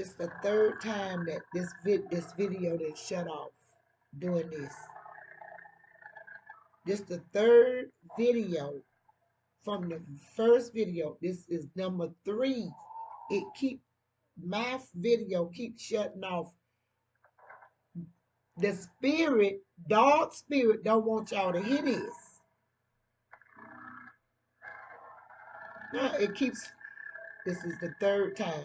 This the third time that this video did shut off doing this. This the third video from the first video. This is number 3. My video keeps shutting off. The spirit, dog spirit, don't want y'all to hear this. Now it keeps. This is the third time.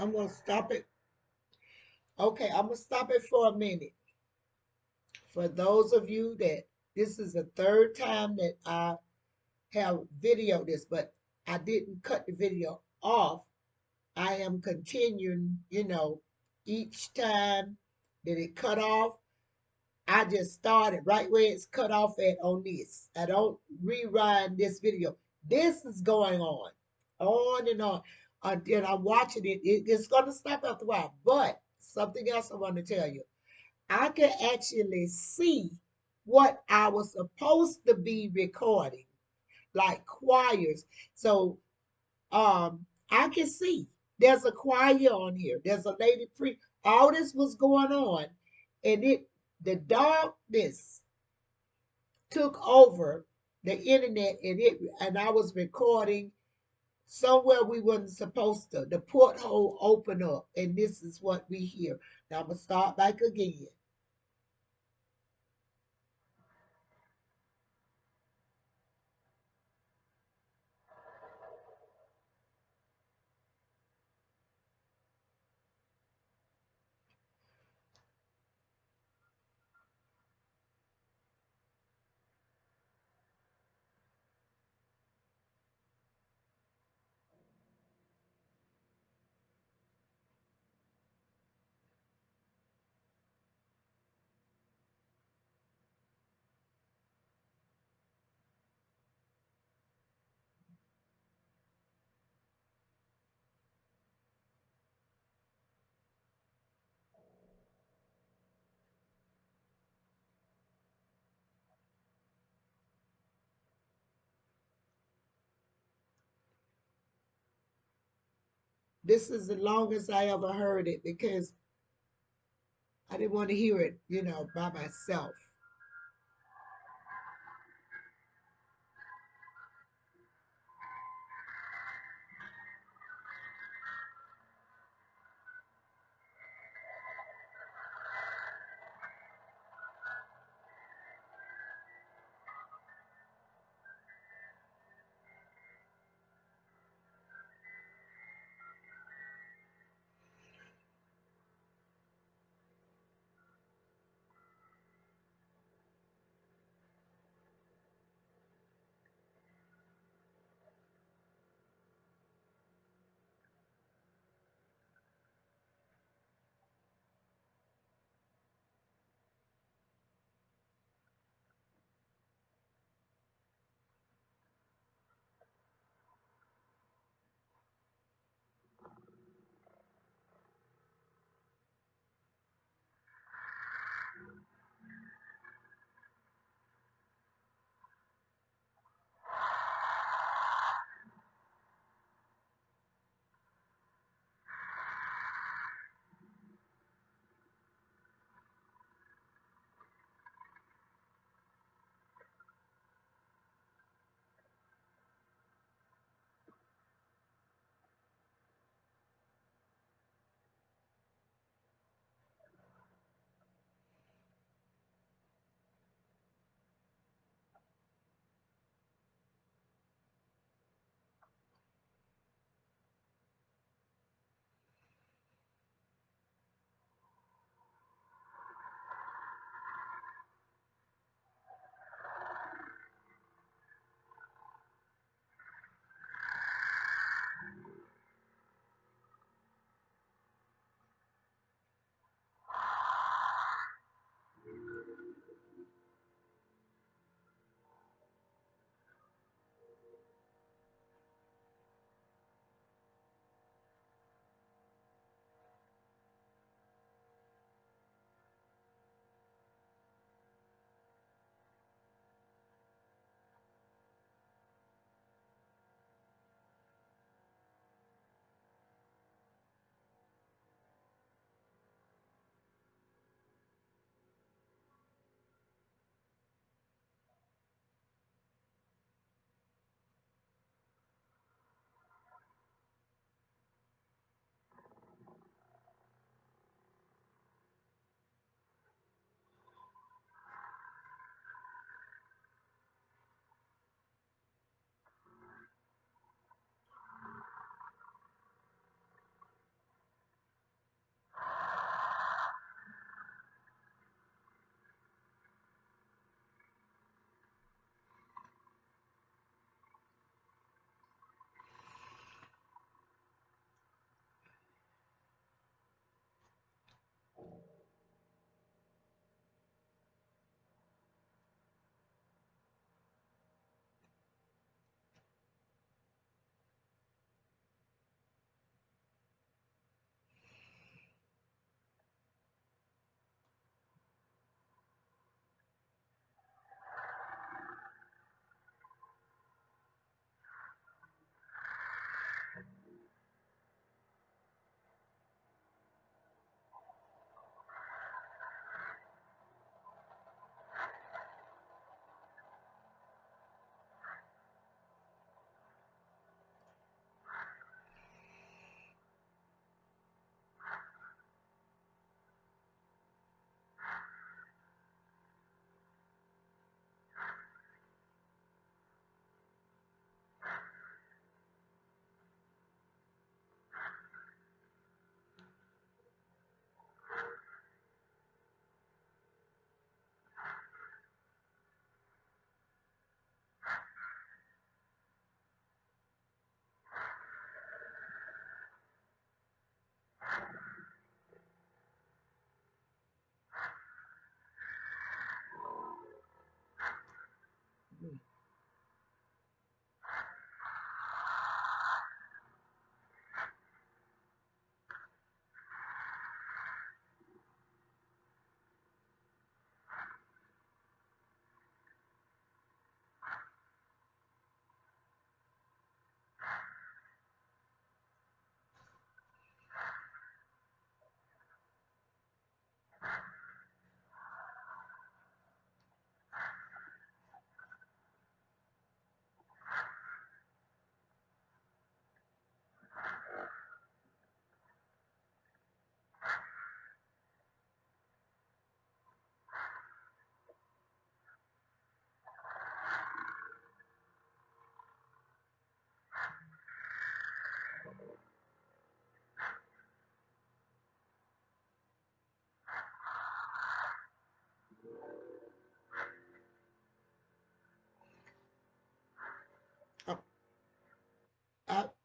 I'm gonna stop it. Okay, I'm gonna stop it for a minute. For those of you that this is the third time that I have videoed this, but I didn't cut the video off. I am continuing, each time that it cut off, I just started right where it's cut off at on this. I don't rewind this video. This is going on and on. Until I'm watching it, it's going to stop after a while. But something else I want to tell you. I can actually see what I was supposed to be recording, like choirs. So I can see there's a choir on here. There's a lady pre. All this was going on, and the darkness took over the internet, and I was recording somewhere we wasn't supposed to. The porthole opened up, and this is what we hear. Now I'm gonna start back again. This is the longest I ever heard it because I didn't want to hear it, by myself.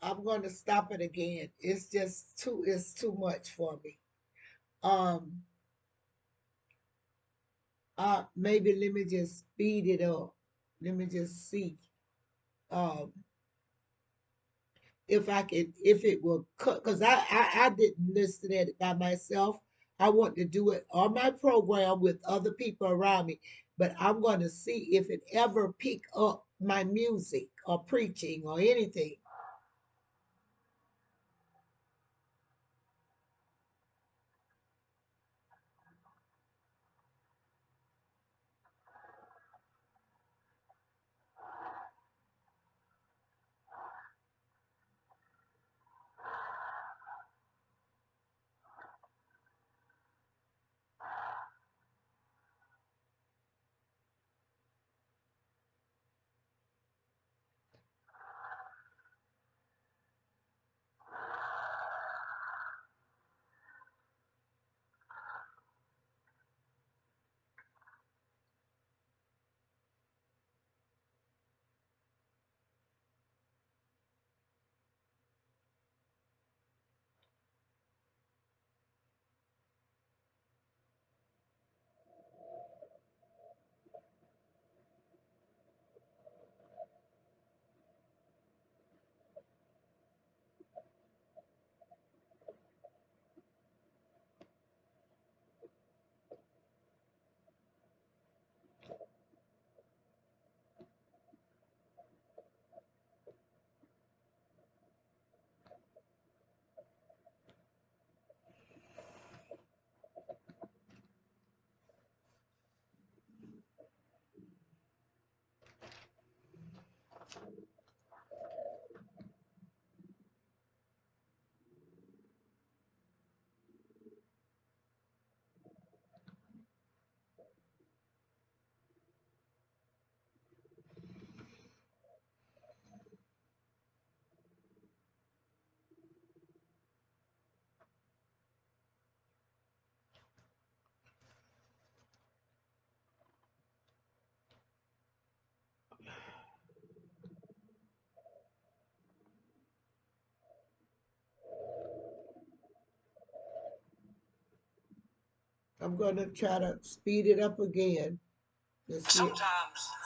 I'm going to stop it again. It's too much for me. Um, maybe let me just speed it up. Let me just see. Um, if I could, if it will cut, because I didn't listen at it by myself. I want to do it on my program with other people around me, but I'm going to see if it ever pick up my music or preaching or anything. I'm going to try to speed it up again. Let's see. Sometimes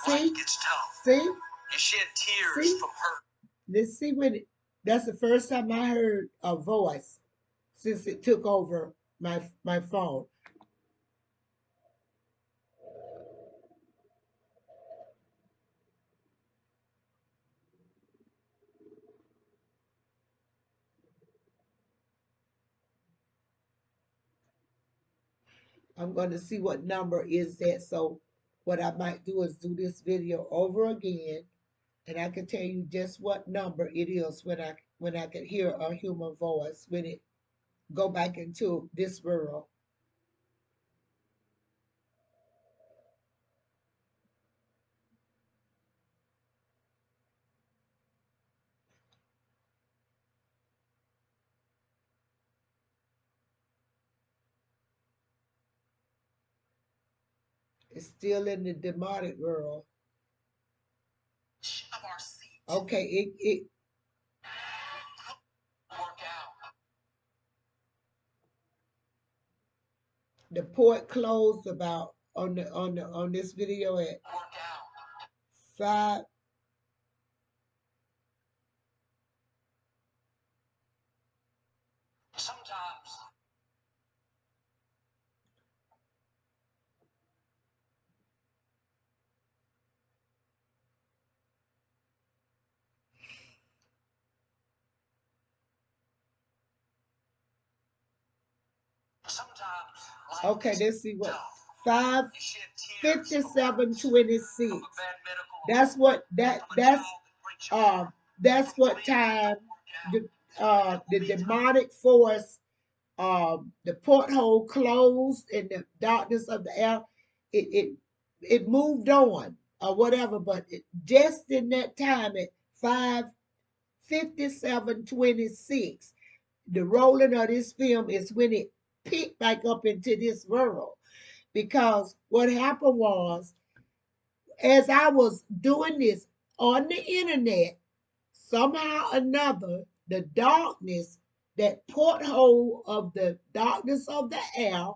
life gets tough. See? You shed tears see? From hurt. Let's see when that's the first time I heard a voice since it took over my phone. I'm going to see what number is that. So what I might do is do this video over again, and I can tell you just what number it is when I can hear a human voice when it go back into this world. It's still in the demonic world. Okay, it the port closed about on this video at 5. Sometimes okay, let's see what 5:57:26. That's what time the demonic force the porthole closed in the darkness of the air. It moved on or whatever, but just in that time at 5:57:26, the rolling of this film is when it picked back up into this world. Because what happened was, as I was doing this on the internet, somehow or another, the darkness, that porthole of the darkness of the air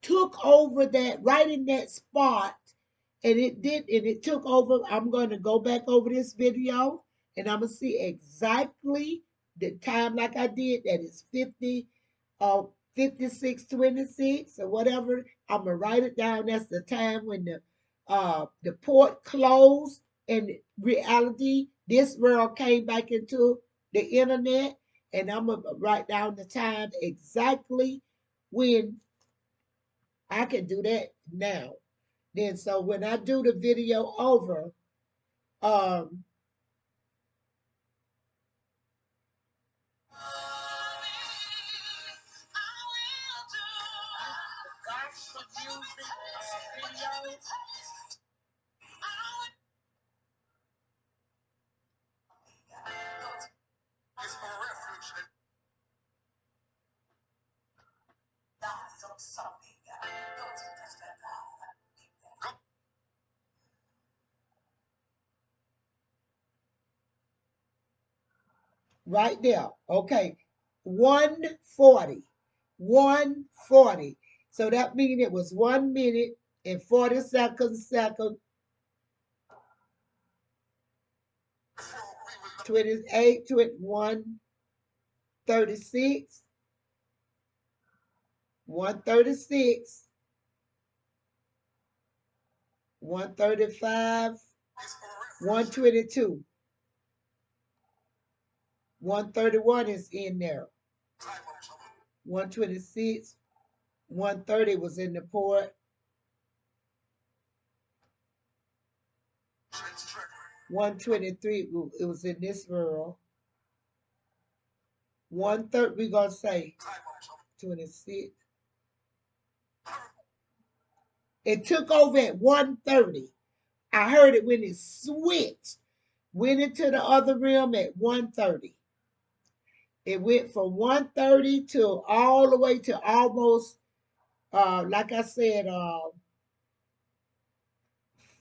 took over that right in that spot, and it took over. I'm going to go back over this video, and I'm going to see exactly the time like I did. That is 56:26 or whatever. I'm going to write it down. That's the time when the port closed, and reality, this world came back into the internet, and I'm going to write down the time exactly when. I can do that now. Then so when I do the video over, um, gospel music video. Right there. Okay. 140. 140. So that means it was 1 minute and 40 seconds, 28, 21, 36, 136, 135, 122. 131 is in there. 126, 130 was in the port. 123, it was in this world. 130, we're going to say 26. It took over at 130. I heard it when it switched. Went into the other realm at 130. It went from 130 to all the way to almost, like I said,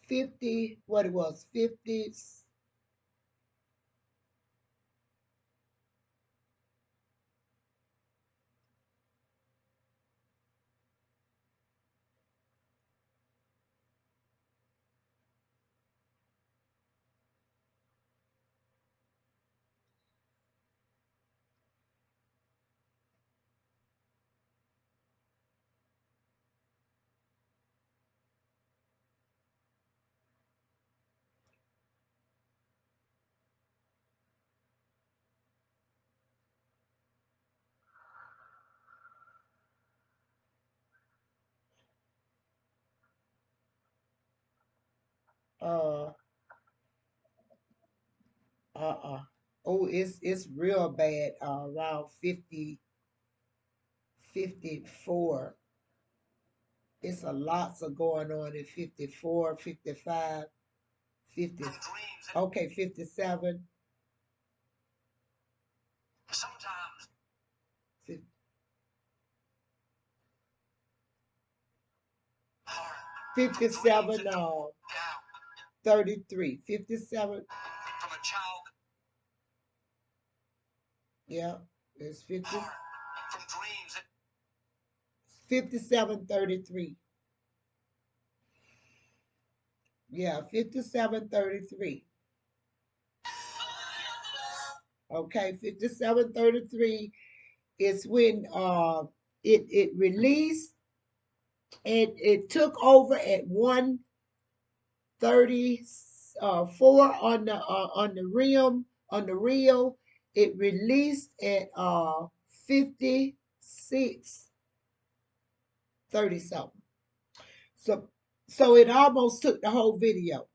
50, what it was, 50. Uh, Oh, it's real bad. Around 50, 54. It's a lots of going on in 54, 55, 50. Okay, 57, 57, 33, 57. Yeah, it's 50, 57, 33. Yeah, 57, 33. Okay, 57, 33 is when it released, and it took over at 134 on the rim, on the reel. It released at 56, 30 something. So it almost took the whole video.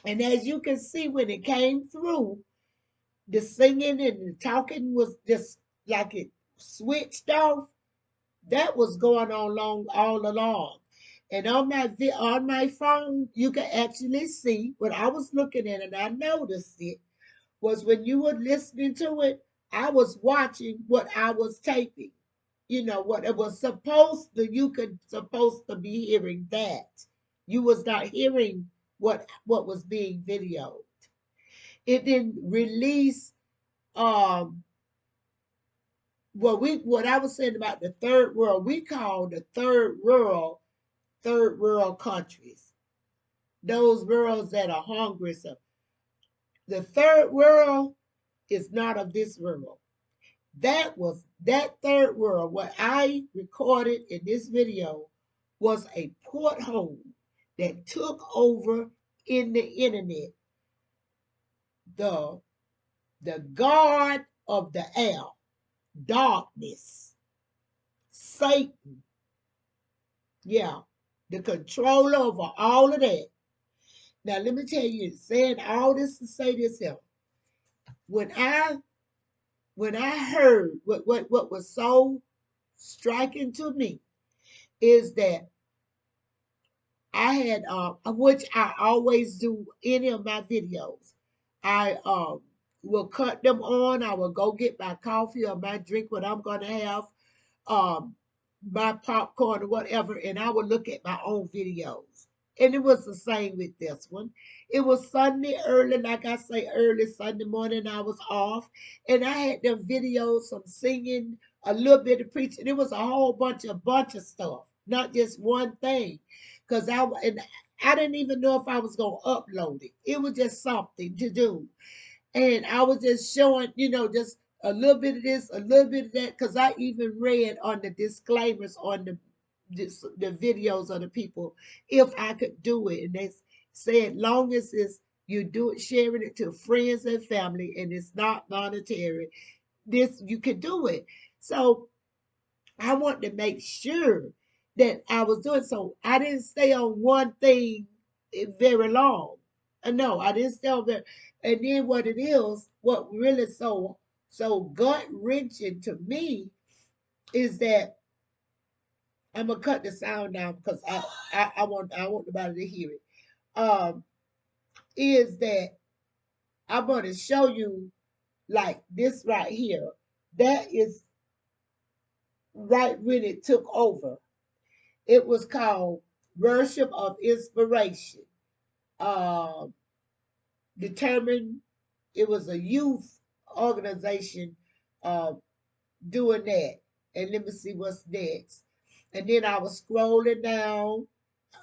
And as you can see, when it came through, the singing and the talking was just like it switched off. That was going on all along. And on my phone, you can actually see what I was looking at, and I noticed it was when you were listening to it, I was watching what I was taping. You know what it was you could supposed to be hearing that. You was not hearing what was being videoed. It didn't release um what I was saying about the third world, we call the third world countries. Those worlds that are hungry. So the third world is not of this world. That third world, what I recorded in this video was a porthole that took over in the internet. The the God of the air, darkness, Satan, yeah, the controller over all of that. Now let me tell you, saying all this to say this here. When I when I heard what was so striking to me is that I had which I always do any of my videos. I will cut them on. I will go get my coffee or my drink, what I'm gonna have, um, my popcorn or whatever, and I would look at my own videos. And it was the same with this one. It was Sunday early, like I say, early Sunday morning. I was off, and I had them videos, some singing, a little bit of preaching. It was a whole bunch of stuff, not just one thing. Cause I didn't even know if I was gonna upload it. It was just something to do. And I was just showing, just a little bit of this, a little bit of that, because I even read on the disclaimers on the videos of the people if I could do it. And they said, long as it's you do it, sharing it to friends and family, and it's not monetary, this you can do it. So I want to make sure that I was doing so. I didn't stay on one thing very long. No, I didn't stay on there. And then what really so gut wrenching to me is that I'm gonna cut the sound down because I want everybody to hear it. Um, is that I'm gonna show you like this right here. That is right when it took over. It was called Worship of Inspiration. Um, Determined, it was a youth organization uh, doing that. And let me see what's next. And then I was scrolling down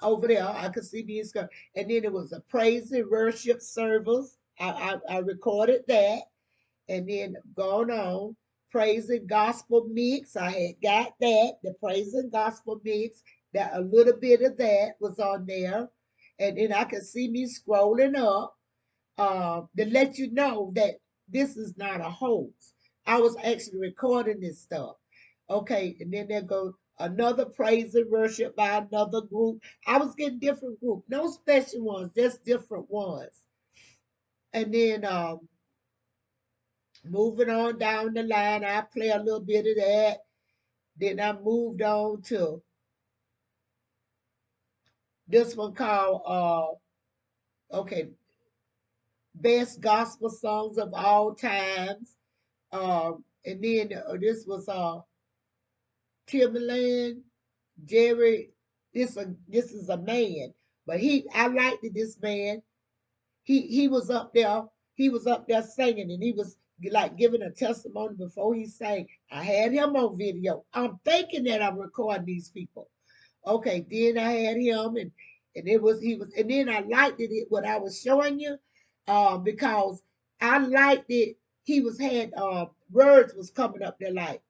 over there. I could see being scrolled. And then it was a praise and worship service. I recorded that. And then going on, praise and gospel mix. I had got that, the praise and gospel mix. That a little bit of that was on there. And then I could see me scrolling up to let you know that this is not a hoax. I was actually recording this stuff. Okay, and then there goes another praise and worship by another group. I was getting different groups, no special ones, just different ones. And then moving on down the line, I play a little bit of that. Then I moved on to this one called okay, best gospel songs of all times. And then this was Timberland, Jerry. This is a man, but I liked this man. He was up there. He was up there singing, and he was like giving a testimony before he sang. I had him on video. I'm thinking that I'm recording these people. Okay, then I had him, and he was, and then I liked it what I was showing you, because I liked it. He was had words was coming up there like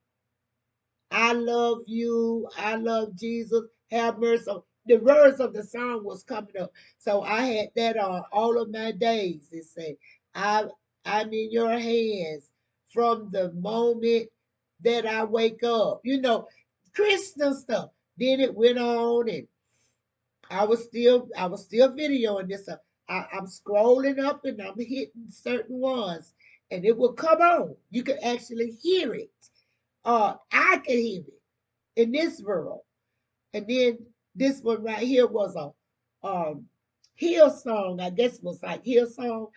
I love you. I love Jesus. Have mercy. The words of the song was coming up. So I had that on all of my days. It said, I, I'm in your hands from the moment that I wake up. Christian stuff. Then it went on and I was still videoing this. I'm scrolling up and I'm hitting certain ones and it will come on. You can actually hear it. I can hear it in this world. And then this one right here was a hill song. I guess it was like hill song.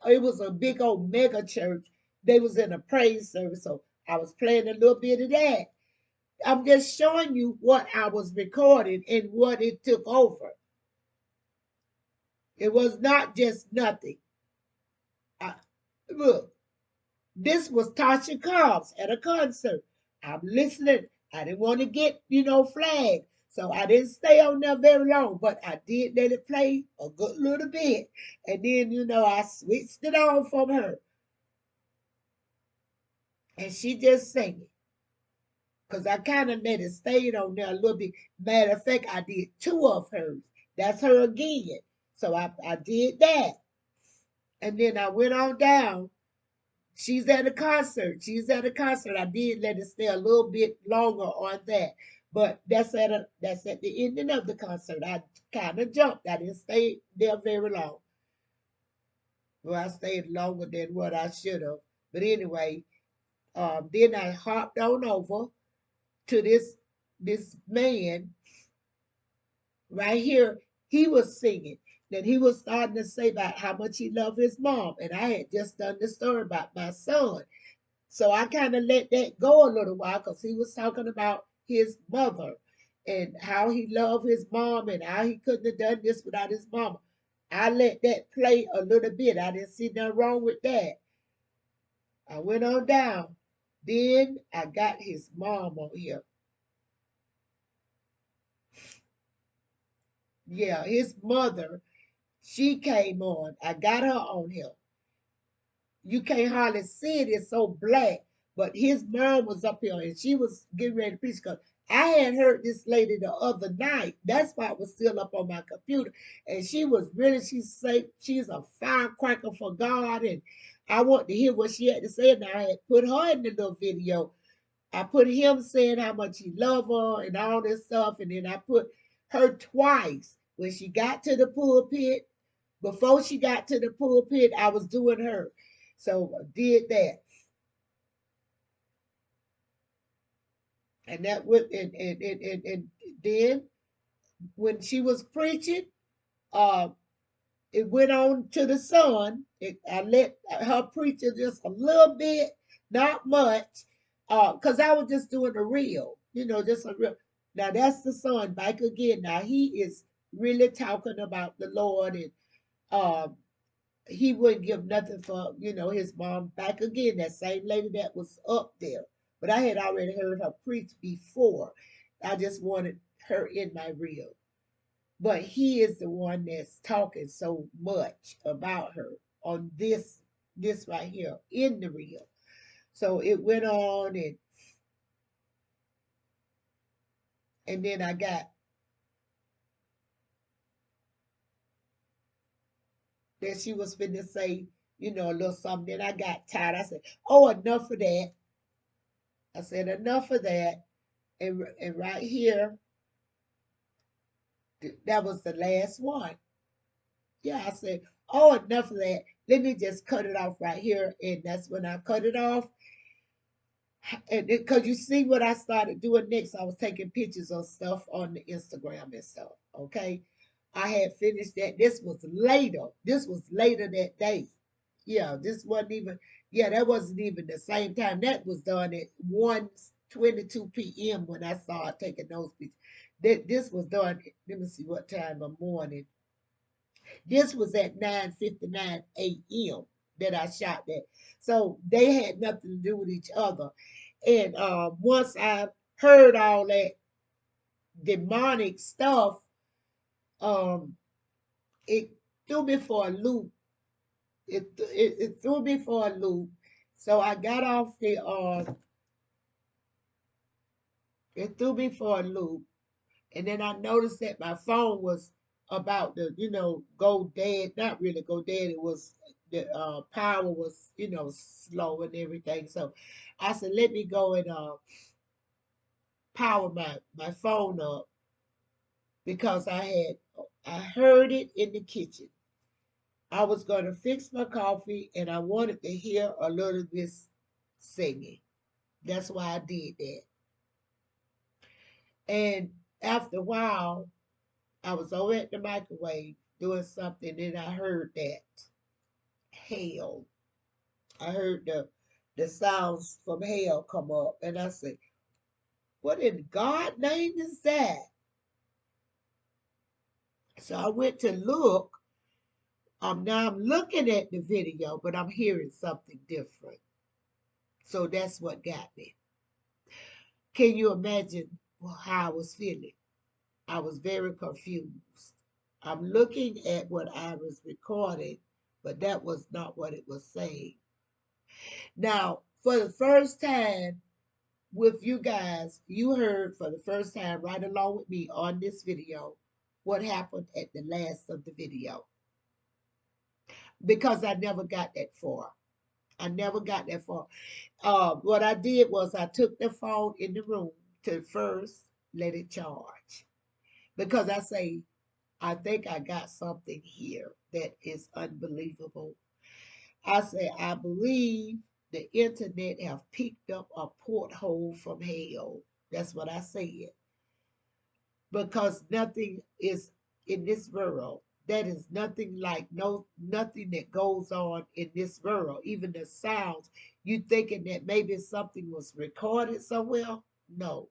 It was a big old mega church. They was in a praise service, so I was playing a little bit of that. I'm just showing you what I was recording and what it took over. It was not just nothing. I, look, This was Tasha Cobbs at a concert. I'm listening. I didn't want to get, flagged. So I didn't stay on there very long, but I did let it play a good little bit. And then, I switched it on from her. And she just sang it. Because I kind of let it stay on there a little bit. Matter of fact, I did two of hers. That's her again. So I did that. And then I went on down. She's at a concert. She's at a concert. I did let it stay a little bit longer on that. But that's at the ending of the concert. I kind of jumped. I didn't stay there very long. Well, I stayed longer than what I should have. But anyway, then I hopped on over to this man right here. He was singing. Then he was starting to say about how much he loved his mom. And I had just done the story about my son. So I kind of let that go a little while because he was talking about his mother and how he loved his mom and how he couldn't have done this without his mama. I let that play a little bit. I didn't see nothing wrong with that. I went on down. Then I got his mom on here. Yeah, his mother, she came on. I got her on here. You can't hardly see it. It's so black. But his mom was up here and she was getting ready to preach because I had heard this lady the other night. That's why it was still up on my computer. And she was really, she said she's a firecracker for God. And I wanted to hear what she had to say. And I had put her in the little video. I put him saying how much he loved her and all this stuff. And then I put her twice when she got to the pulpit. Before she got to the pulpit, I was doing her. So I did that. And that would and then when she was preaching, uh it went on to the son. I let her preach it just a little bit, not much, because I was just doing a reel, just a real. Now that's the son back again. Now he is really talking about the Lord and um he wouldn't give nothing for, his mom back again, that same lady that was up there. But I had already heard her preach before. I just wanted her in my reel. But he is the one that's talking so much about her on this right here in the reel. So it went on and then I got that she was finna say, a little something. Then I got tired. I said, oh, enough of that. I said, enough of that. And right here, that was the last one. Yeah, I said, oh, enough of that. Let me just cut it off right here. And that's when I cut it off. And because you see what I started doing next, I was taking pictures of stuff on the Instagram and stuff. Okay. I had finished that. This was later. This was later that day. Yeah, this wasn't even, yeah, that wasn't even the same time. That was done at 1:22 p.m. when I started taking those pictures. This was done, let me see what time of morning. This was at 9:59 a.m. that I shot that. So they had nothing to do with each other. And once I heard all that demonic stuff, um, it threw me for a loop. It threw me for a loop. So I got off it threw me for a loop. And then I noticed that my phone was about to, go dead. Not really go dead. It was the power was, slow and everything. So I said, let me go and power my phone up because I heard it in the kitchen. I was going to fix my coffee and I wanted to hear a little bit singing. That's why I did that. And after a while, I was over at the microwave doing something, and I heard that hell. I heard the sounds from hell come up, and I said, "What in God's name is that?" So I went to look. Now I'm looking at the video, but I'm hearing something different. So that's what got me. Can you imagine how I was feeling? I was very confused. I'm looking at what I was recording, but that was not what it was saying. Now, for the first time with you guys, you heard for the first time right along with me on this video what happened at the last of the video, because I never got that far. I never got that far. What I did was I took the phone in the room to first let it charge, because I say, I think I got something here that is unbelievable. I say, I believe the internet have picked up a porthole from hell. That's what I said. Because nothing is in this world. That is nothing like nothing that goes on in this world. Even the sounds. You thinking that maybe something was recorded somewhere? No.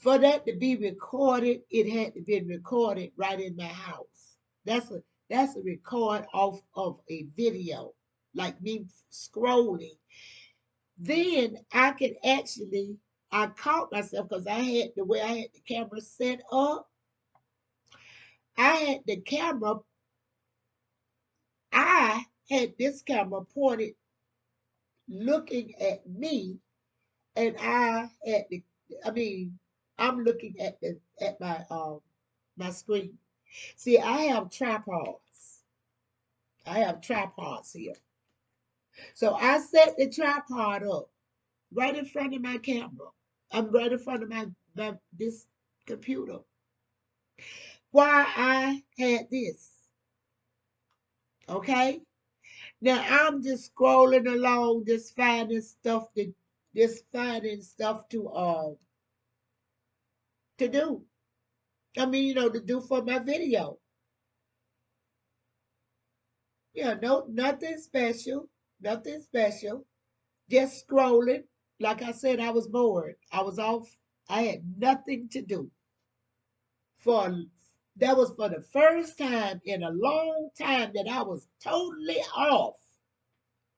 For that to be recorded, it had to be recorded right in my house. That's a record off of a video, like me scrolling. Then I caught myself because I had the way I had the camera set up. I had the camera, I had this camera pointed looking at me, and I mean, I'm looking at my screen. See, I have tripods. I have tripods here. So I set the tripod up right in front of my camera. I'm right in front of my this computer. Why I had this. Okay? Now I'm just scrolling along, just finding stuff to do. I mean, to do for my video. Yeah, no, nothing special. Nothing special. Just scrolling. Like I said, I was bored. I was off. I had nothing to do. For That was for the first time in a long time that I was totally off.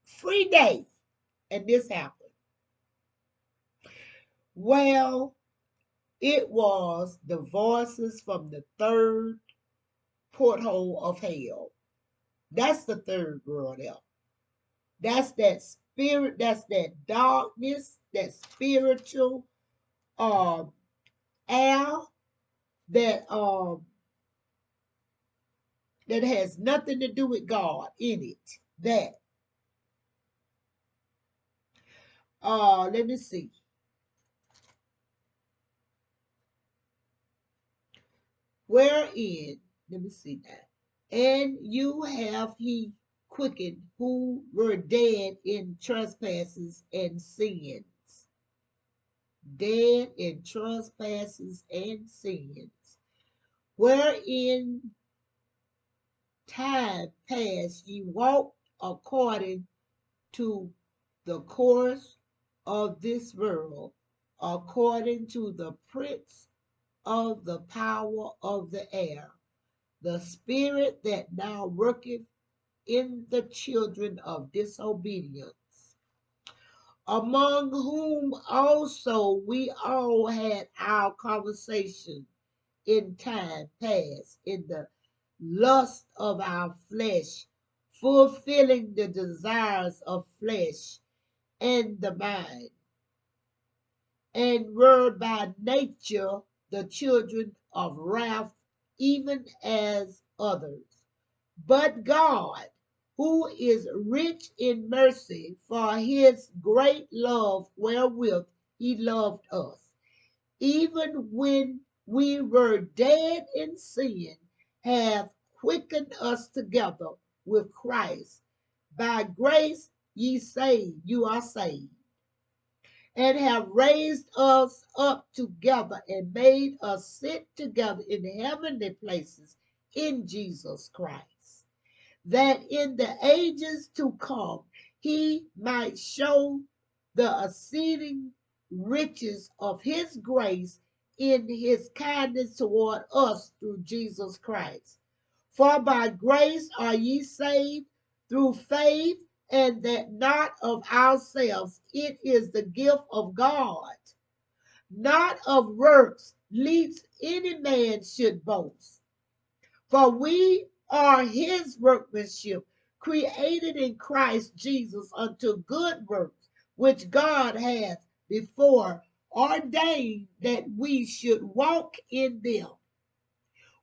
Free day. And this happened. Well, it was the voices from the third porthole of hell. That's the third world hell. That's that spirit, that's that darkness, that spiritual um air that that has nothing to do with God in it. That let me see. Wherein, let me see that. And you have he quickened who were dead in trespasses and sins. Dead in trespasses and sins. Wherein time past ye walked according to the course of this world, according to the prince of the power of the air, the spirit that now worketh in the children of disobedience, among whom also we all had our conversation in time past, in the lust of our flesh, fulfilling the desires of flesh and the mind, and were by nature the children of wrath, even as others. But God, who is rich in mercy, for his great love wherewith he loved us, even when we were dead in sin, hath quickened us together with Christ. By grace you are saved, and have raised us up together and made us sit together in heavenly places in Jesus Christ, that in the ages to come he might show the exceeding riches of his grace in his kindness toward us through Jesus Christ. For by grace are ye saved through faith, and that not of ourselves. It is the gift of God, not of works, lest any man should boast. For we are his workmanship, created in Christ Jesus unto good works, which God hath before ordained that we should walk in them.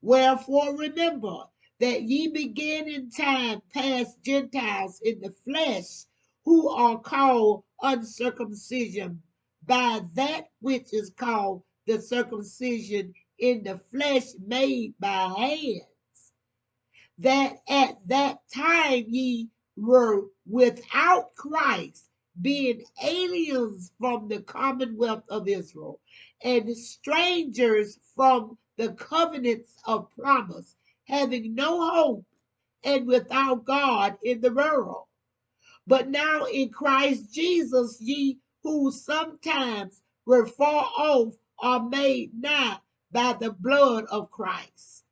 Wherefore remember that ye began in time past Gentiles in the flesh, who are called uncircumcision by that which is called the circumcision in the flesh made by hands, that at that time ye were without Christ, being aliens from the commonwealth of Israel, and strangers from the covenants of promise, having no hope, and without God in the world. But now in Christ Jesus, ye who sometimes were far off are made nigh by the blood of Christ.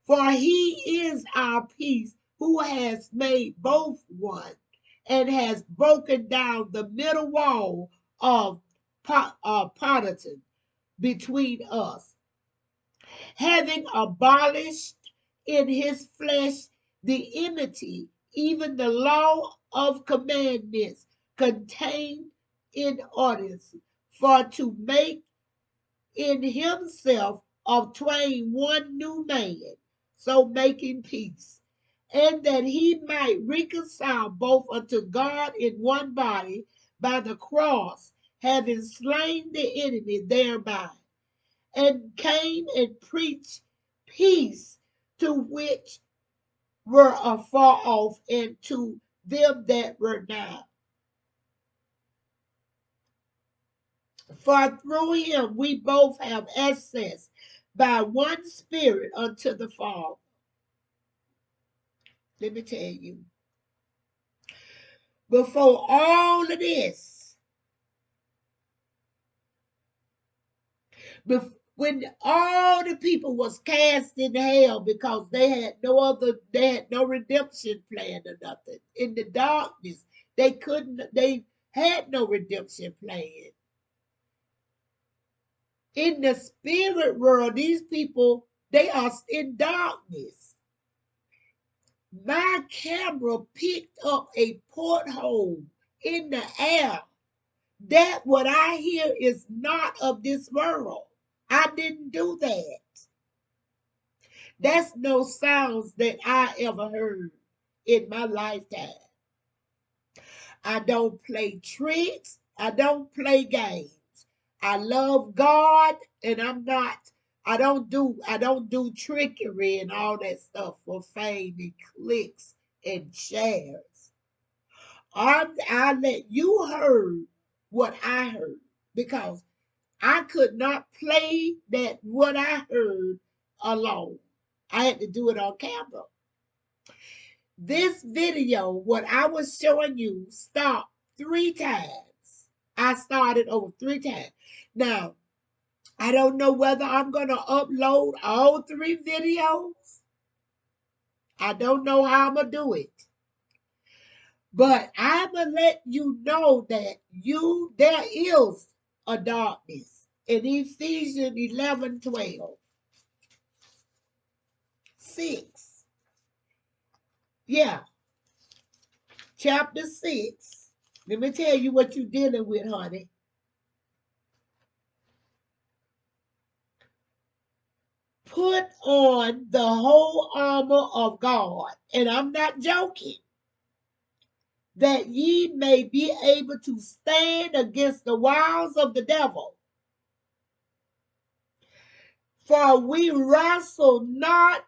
For he is our peace, who has made both one, and has broken down the middle wall of partition between us, having abolished in his flesh the enmity, even the law of commandments contained in ordinance, for to make in himself of twain one new man, so making peace, and that he might reconcile both unto God in one body by the cross, having slain the enemy thereby, and came and preached peace to which were afar off, and to them that were nigh. For through him we both have access by one Spirit unto the Father. Let me tell you, before all of this, when all the people was cast in hell because they had no redemption plan or nothing. In the darkness, they had no redemption plan. In the spirit world, these people, they are in darkness. My camera picked up a porthole in the air. That what I hear is not of this world. I didn't do that. That's no sounds that I ever heard in my lifetime. I don't play tricks. I don't play games. I love God, and I don't do trickery and all that stuff for fame and clicks and shares. I let you heard what I heard, because I could not play that what I heard alone. I had to do it on camera. This video, what I was showing you, stopped 3 times. I started over 3 times. Now, I don't know whether I'm going to upload all 3 videos. I don't know how I'm going to do it. But I'm going to let you know that there is a darkness. In Ephesians 11:12. 6. Yeah, chapter 6. Let me tell you what you're dealing with, honey. Put on the whole armor of God, and I'm not joking, that ye may be able to stand against the wiles of the devil. For we wrestle not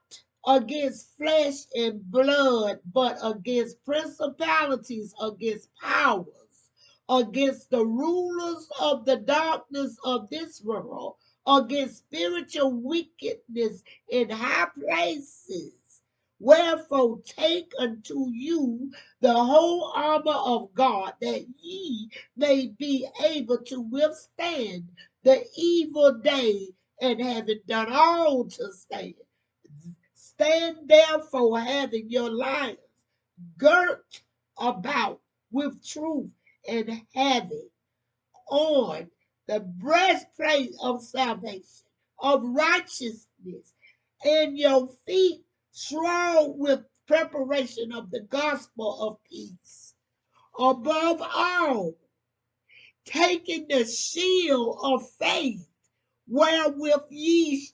against flesh and blood, but against principalities, against powers, against the rulers of the darkness of this world, against spiritual wickedness in high places. Wherefore take unto you the whole armor of God, that ye may be able to withstand the evil day, and having done all to stand. Stand therefore, having your lions girt about with truth, and having on the breastplate of salvation, of righteousness, and your feet shod with preparation of the gospel of peace. Above all, taking the shield of faith, wherewith ye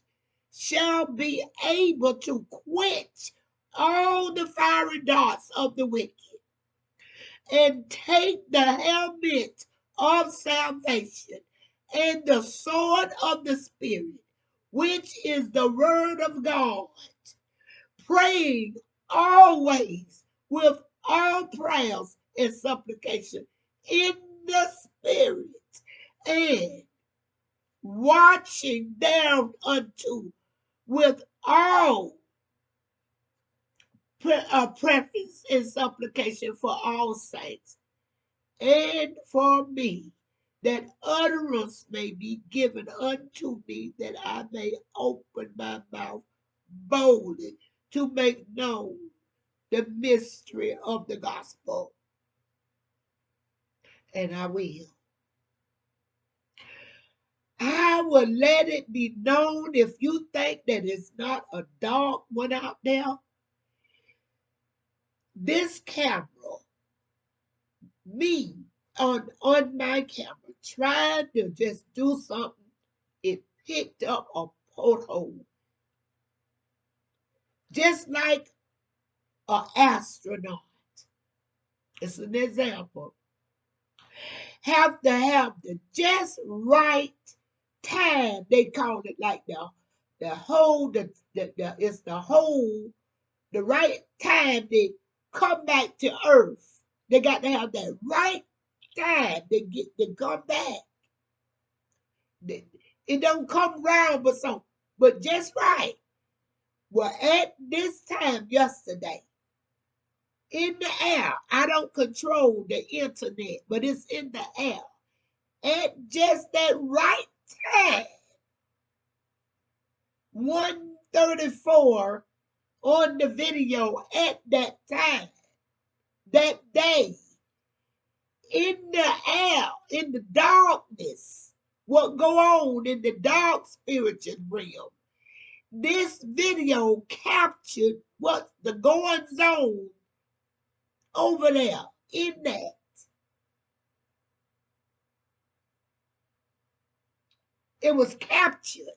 shall be able to quench all the fiery darts of the wicked, and take the helmet of salvation and the sword of the Spirit, which is the word of God, praying always with all prayers and supplication in the Spirit, and watching thereunto with all preference and supplication for all saints, and for me, that utterance may be given unto me, that I may open my mouth boldly to make known the mystery of the gospel. And I will let it be known. If you think that it's not a dark one out there, this camera, me on my camera, trying to just do something, it picked up a porthole, just like an astronaut. It's an example. Have to have the just right time. They call it like the whole it's the whole the right time they come back to Earth. They got to have that right time to come back. It don't come round but just right. Well, at this time yesterday, in the air, I don't control the internet, but it's in the air. At just that right time, 1:34 on the video at that time, that day, in the air, in the darkness, what go on in the dark spiritual realm. This video captured what's the goings on over there in that. It was captured.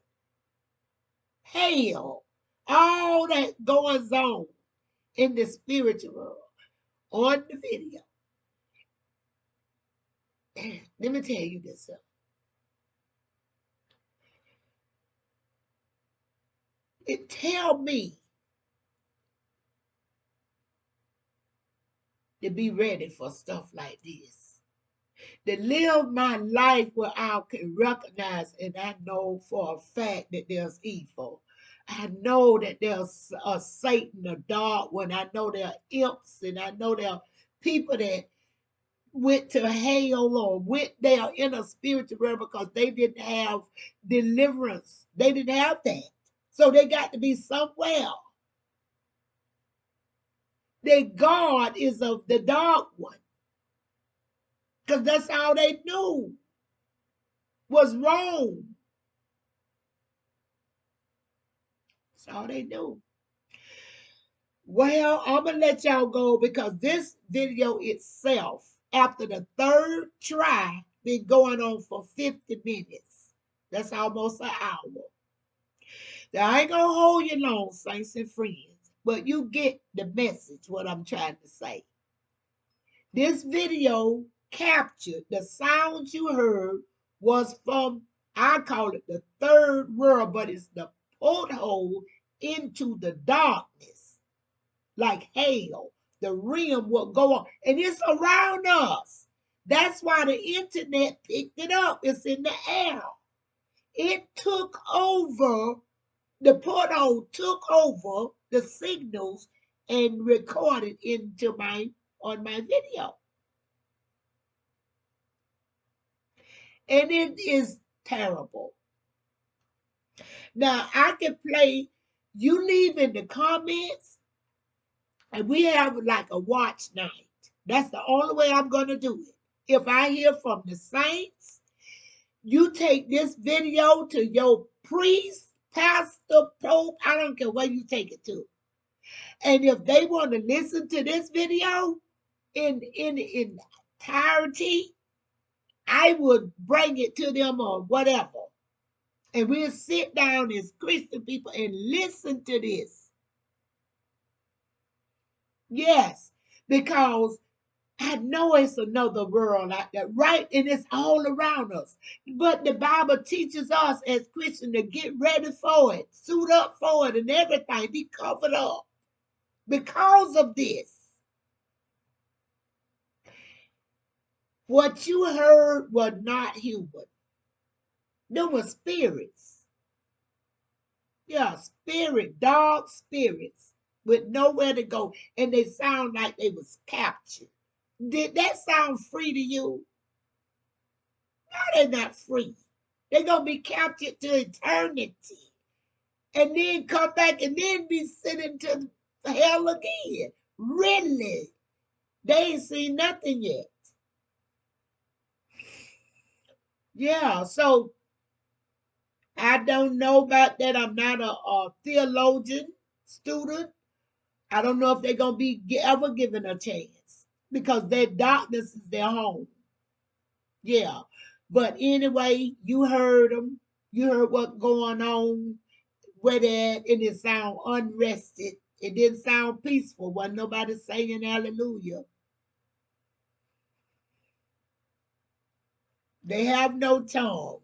Hell, all that goes on in the spiritual world on the video. Let me tell you this. It tell me to be ready for stuff like this. To live my life where I can recognize and I know for a fact that there's evil. I know that there's a Satan, a dark one. I know there are imps, and I know there are people that went to hell or went there in a spiritual realm because they didn't have deliverance. They didn't have that. So they got to be somewhere. Their God is of the dark one. Because that's all they knew was wrong. That's all they knew. Well, I'm going to let y'all go because this video itself, after the third try, been going on for 50 minutes. That's almost an hour. Now, I ain't going to hold you long, saints and friends, but you get the message, what I'm trying to say. This video captured the sounds you heard was from, I call it the third world, but it's the porthole into the darkness, like hell. The realm will go on, and it's around us. That's why the internet picked it up. It's in the air. It took over, the porthole took over the signals and recorded into on my video. And it is terrible. Now I can play, you leave in the comments, and we have like a watch night. That's the only way I'm going to do it. If I hear from the saints, you take this video to your priest, pastor, pope, I don't care where you take it to. And if they want to listen to this video in entirety, I would bring it to them or whatever. And we'll sit down as Christian people and listen to this. Yes, because I know it's another world out there, right? And it's all around us. But the Bible teaches us as Christians to get ready for it, suit up for it, and everything, be covered up because of this. What you heard was not human. There were spirits. Yeah, dark spirits with nowhere to go. And they sound like they was captured. Did that sound free to you? No, they're not free. They're going to be captured to eternity. And then come back and then be sent into hell again. Really? They ain't seen nothing yet. Yeah, so I don't know about that. I'm not a theologian student. I don't know if they're going to be ever given a chance because their darkness is their home. Yeah. But anyway, you heard them. You heard what's going on where they're at, and it sound unrested. It didn't sound peaceful. Wasn't nobody saying hallelujah. They have no tongue.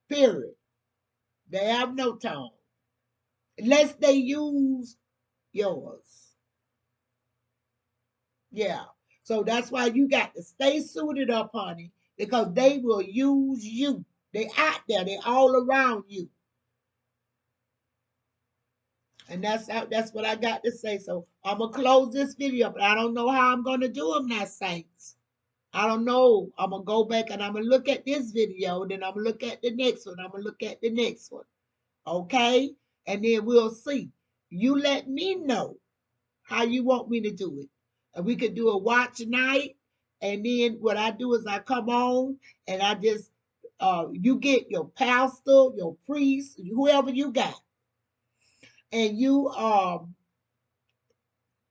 Period. They have no tongue. Unless they use yours. Yeah. So that's why you got to stay suited up, honey, because they will use you. They out there. They all around you. And that's what I got to say. So I'm going to close this video, but I don't know how I'm going to do them now, saints. I don't know. I'm going to go back and I'm going to look at this video. Then I'm going to look at the next one. I'm going to look at the next one. Okay? And then we'll see. You let me know how you want me to do it. And we could do a watch night. And then what I do is I come on and I just, you get your pastor, your priest, whoever you got. And you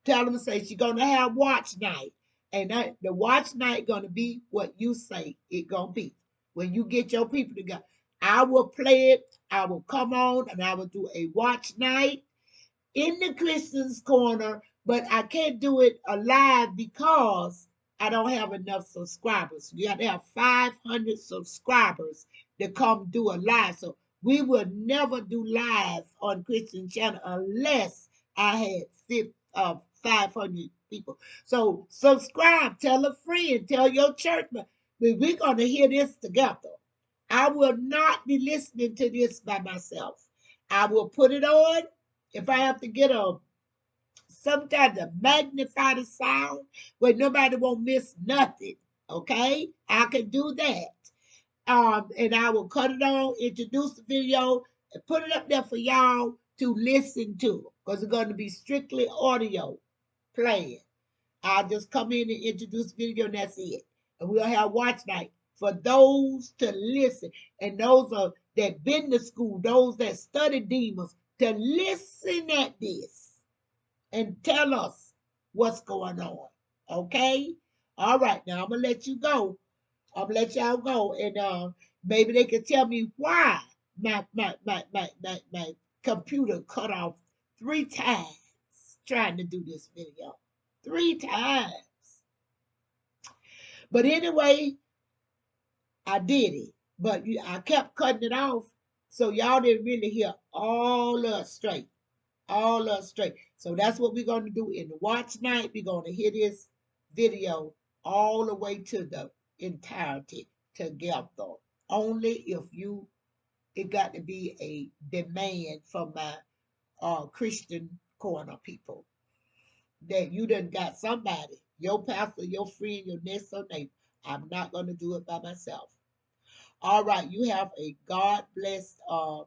tell them, say she's going to have watch night. And the watch night going to be what you say it going to be. When you get your people together, I will play it. I will come on and I will do a watch night in the Christian's Corner, but I can't do it live because I don't have enough subscribers. You have to have 500 subscribers to come do a live. So we will never do live on Christian channel unless I had 500 people. So subscribe, tell a friend, tell your church. We're going to hear this together. I will not be listening to this by myself. I will put it on. If I have to get some kind of magnify the sound where nobody won't miss nothing, okay? I can do that. And I will cut it on, introduce the video, and put it up there for y'all to listen to because it's going to be strictly audio playing. I'll just come in and introduce the video and that's it. And we'll have watch night for those to listen. And those that been to school, those that study demons, to listen at this and tell us what's going on. Okay? All right, now I'm gonna let you go. I'm gonna let y'all go. And maybe they can tell me why my computer cut off 3 times trying to do this video. 3 times. But anyway, I did it. But I kept cutting it off. So y'all didn't really hear all of us straight. All of us straight. So that's what we're going to do in the watch night. We're going to hear this video all the way to the entirety together. Only if it got to be a demand from my Christian Corner people. That you done got somebody, your pastor, your friend, your next door neighbor. I'm not going to do it by myself. All right, you have a God blessed, y'all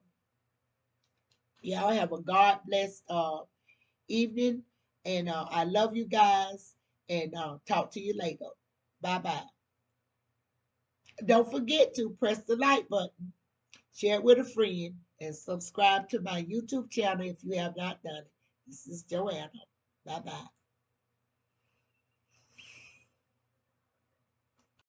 have a God blessed evening. And I love you guys. and talk to you later. Bye bye. Don't forget to press the like button, share it with a friend, and subscribe to my YouTube channel if you have not done it. This is Joanna. Bye bye.